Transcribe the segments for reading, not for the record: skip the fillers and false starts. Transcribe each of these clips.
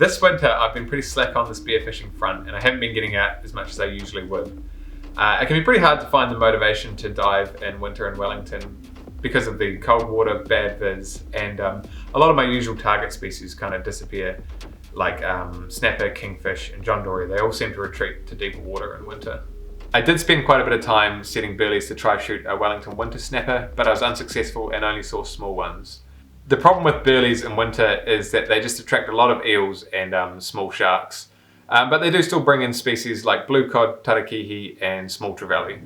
This winter I've been pretty slack on the spearfishing front and I haven't been getting out as much as I usually would. It can be pretty hard to find the motivation to dive in winter in Wellington because of the cold water, bad viz, and a lot of my usual target species kind of disappear, like snapper, kingfish and John Dory. They all seem to retreat to deeper water in winter. I did spend quite a bit of time setting burleys to try shoot a Wellington winter snapper, but I was unsuccessful and only saw small ones. The problem with burleys in winter is that they just attract a lot of eels and small sharks, but they do still bring in species like blue cod, tarakihi and small trevally.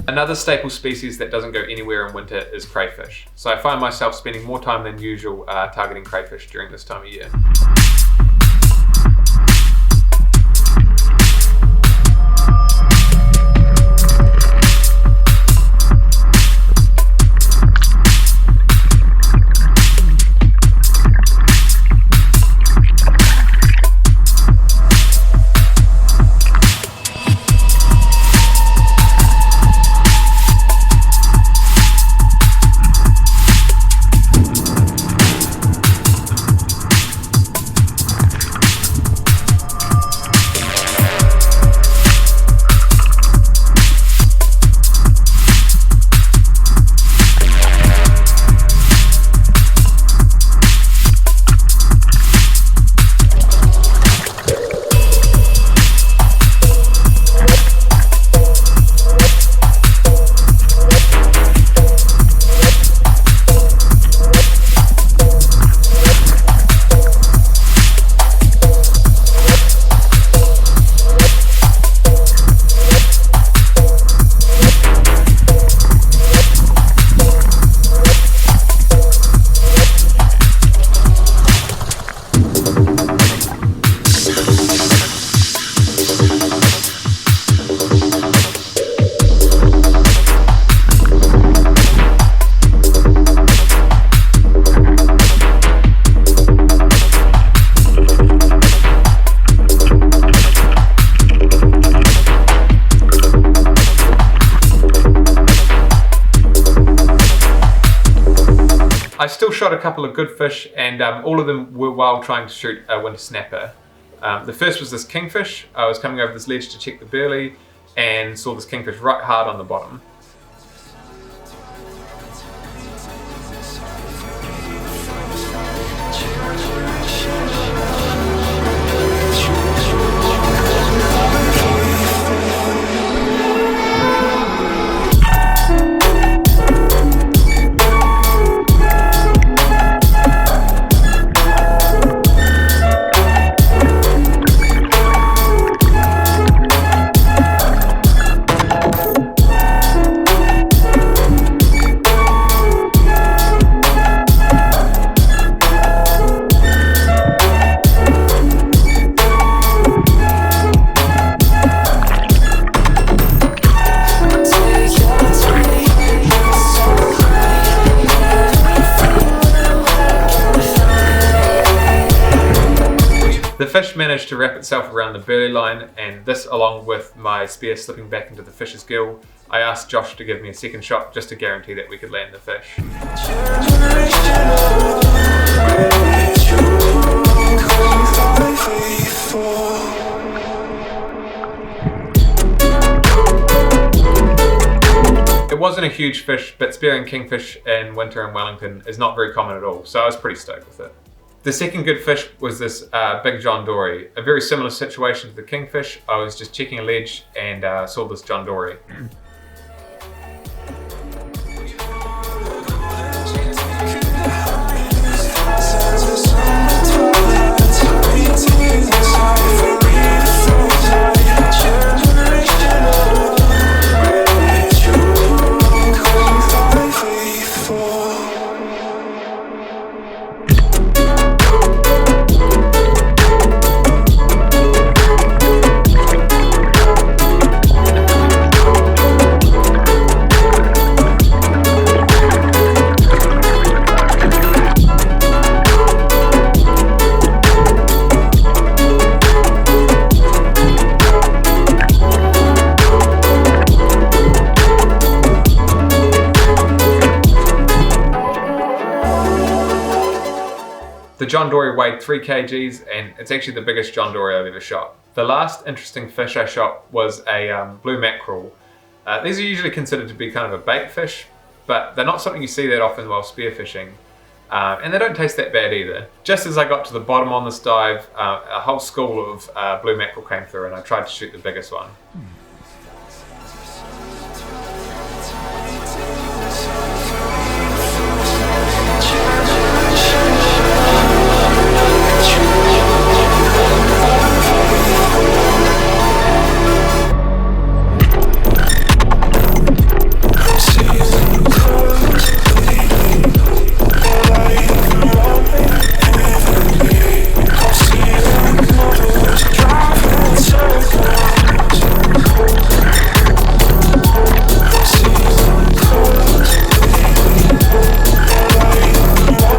Another staple species that doesn't go anywhere in winter is crayfish. So I find myself spending more time than usual targeting crayfish during this time of year. I still shot a couple of good fish, and all of them were while trying to shoot a winter snapper. The first was this kingfish. I was coming over this ledge to check the burley, and saw this kingfish right hard on the bottom. The fish managed to wrap itself around the burley line, and this, along with my spear slipping back into the fish's gill, I asked Josh to give me a second shot just to guarantee that we could land the fish. It wasn't a huge fish, but spearing kingfish in winter in Wellington is not very common at all, so I was pretty stoked with it. The second good fish was this big John Dory. A very similar situation to the kingfish. I was just checking a ledge and saw this John Dory. The John Dory weighed 3 kgs and it's actually the biggest John Dory I've ever shot. The last interesting fish I shot was a blue mackerel. These are usually considered to be kind of a bait fish, but they're not something you see that often while spearfishing. And they don't taste that bad either. Just as I got to the bottom on this dive, a whole school of blue mackerel came through and I tried to shoot the biggest one.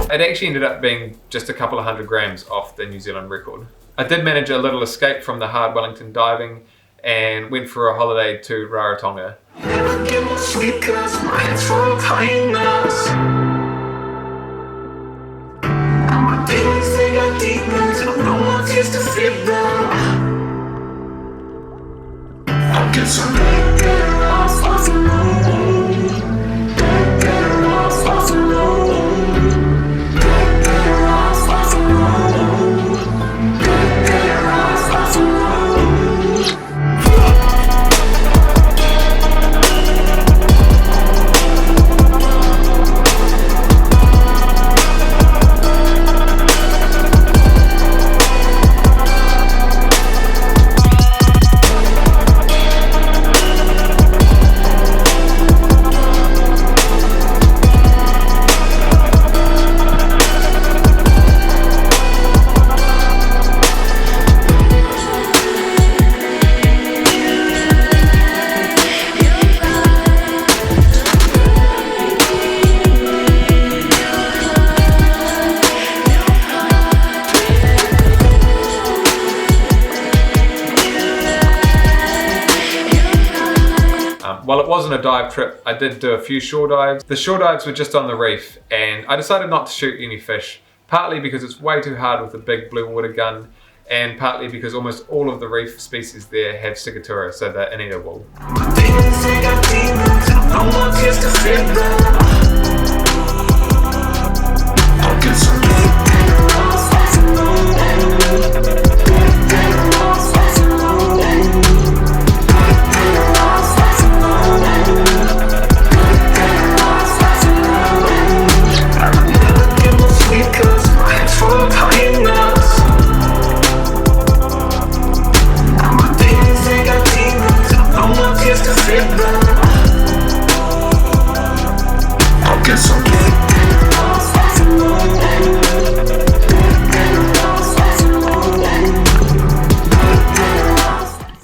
It actually ended up being just a couple of 100 grams off the New Zealand record. I did manage a little escape from the hard Wellington diving and went for a holiday to Rarotonga. While it wasn't a dive trip, I did do a few shore dives. The shore dives were just on the reef and I decided not to shoot any fish, partly because it's way too hard with a big blue water gun and partly because almost all of the reef species there have cicatura, so they're ineatable.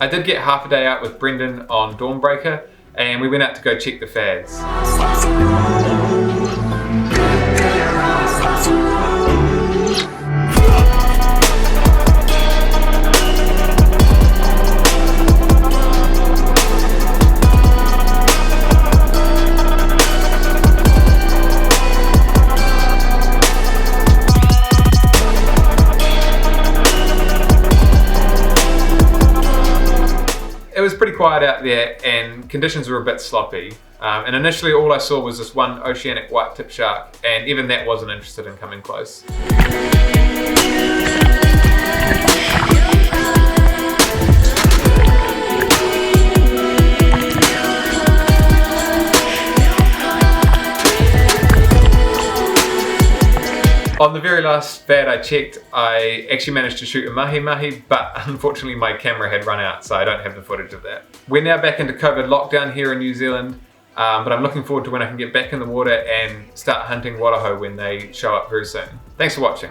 I did get half a day out with Brendan on Dawnbreaker, and we went out to go check the fads. It was pretty quiet out there and conditions were a bit sloppy. And initially all I saw was this one oceanic white-tip shark, and even that wasn't interested in coming close. On the very last fad I checked, I actually managed to shoot a mahi-mahi, but unfortunately my camera had run out, so I don't have the footage of that. We're now back into COVID lockdown here in New Zealand, but I'm looking forward to when I can get back in the water and start hunting waraho when they show up very soon. Thanks for watching.